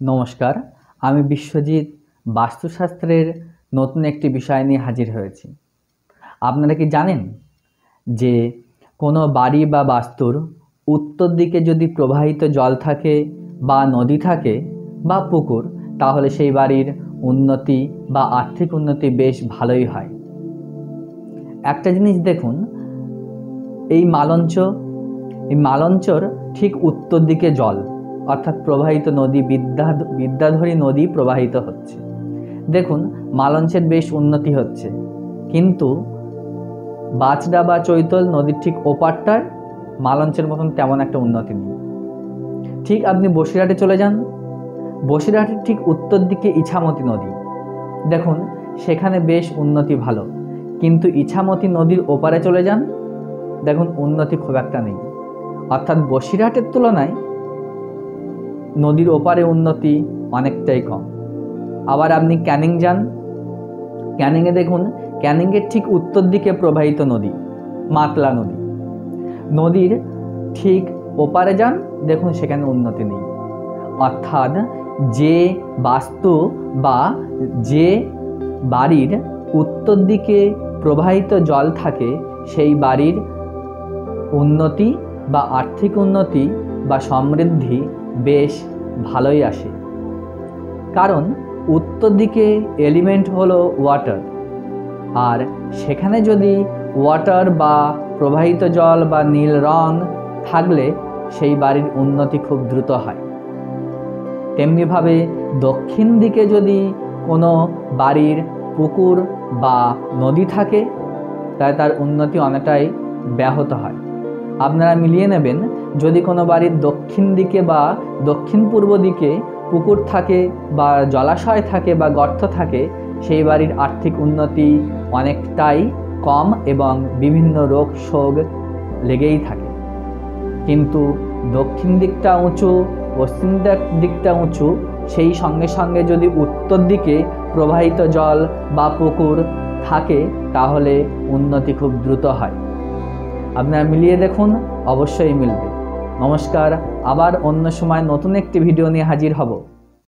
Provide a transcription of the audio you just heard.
নমস্কার, আমি বিশ্বজিৎ বাস্তুশাস্ত্রের নতুন একটি বিষয় নিয়ে হাজির হয়েছি। আপনারা কি জানেন যে কোনো বাড়ি বা বাস্তুর উত্তর দিকে যদি প্রবাহিত জল থাকে বা নদী থাকে বা পুকুর, তাহলে সেই বাড়ির উন্নতি বা আর্থিক উন্নতি বেশ ভালোই হয়। একটা জিনিস দেখুন, এই মালঞ্চর ঠিক উত্তর দিকে জল অর্থাৎ প্রবাহিত নদী বিদ্যাধরী নদী প্রবাহিত হচ্ছে। দেখুন, মালঞ্চের বেশ উন্নতি হচ্ছে, কিন্তু বাচড়া বা চৈতল নদীর ঠিক ওপারটায় মালঞ্চের মতন তেমন একটা উন্নতি নেই। ঠিক আপনি বসিরহাটে চলে যান, বসিরহাটের ঠিক উত্তর দিকে ইছামতি নদী, দেখুন সেখানে বেশ উন্নতি ভালো, কিন্তু ইছামতি নদীর ওপারে চলে যান, দেখুন উন্নতি খুব একটা নেই। অর্থাৎ বসিরহাটের তুলনায় নদীর ওপারে উন্নতি অনেকটাই কম। আবার আপনি ক্যানিং যান, ক্যানিংয়ে দেখুন, ক্যানিংয়ের ঠিক উত্তর দিকে প্রবাহিত নদী মাতলা নদী, নদীর ঠিক ওপারে যান, দেখুন সেখানে উন্নতি নেই। অর্থাৎ যে বাস্তু বা যে বাড়ির উত্তর দিকে প্রবাহিত জল থাকে সেই বাড়ির উন্নতি বা আর্থিক উন্নতি বা সমৃদ্ধি বেশ ভালোই আসে। কারণ উত্তর দিকে এলিমেন্ট হলো ওয়াটার, আর সেখানে যদি ওয়াটার বা প্রবাহিত জল বা নীল রং থাকলে সেই বাড়ির উন্নতি খুব দ্রুত হয়। তেমনিভাবে দক্ষিণ দিকে যদি কোনো বাড়ির পুকুর বা নদী থাকে, তাহলে তার উন্নতি অনেকটাই ব্যাহত হয়। আপনারা মিলিয়ে নেবেন, যদি কোনো বাড়ির দক্ষিণ দিকে বা দক্ষিণ পূর্ব দিকে পুকুর থাকে বা জলাশয় থাকে বা গর্ত থাকে, সেই বাড়ির আর্থিক উন্নতি অনেকটাই কম এবং বিভিন্ন রোগ শোক লেগেই থাকে। কিন্তু দক্ষিণ দিকটা উঁচু, পশ্চিম দিকটা উঁচু, সেই সঙ্গে সঙ্গে যদি উত্তর দিকে প্রবাহিত জল বা পুকুর থাকে, তাহলে উন্নতি খুব দ্রুত হয়। আপনারা মিলিয়ে দেখুন, অবশ্যই মিলবে। নমস্কার, আবার অন্য সময় নতুন একটি ভিডিও নিয়ে হাজির হব।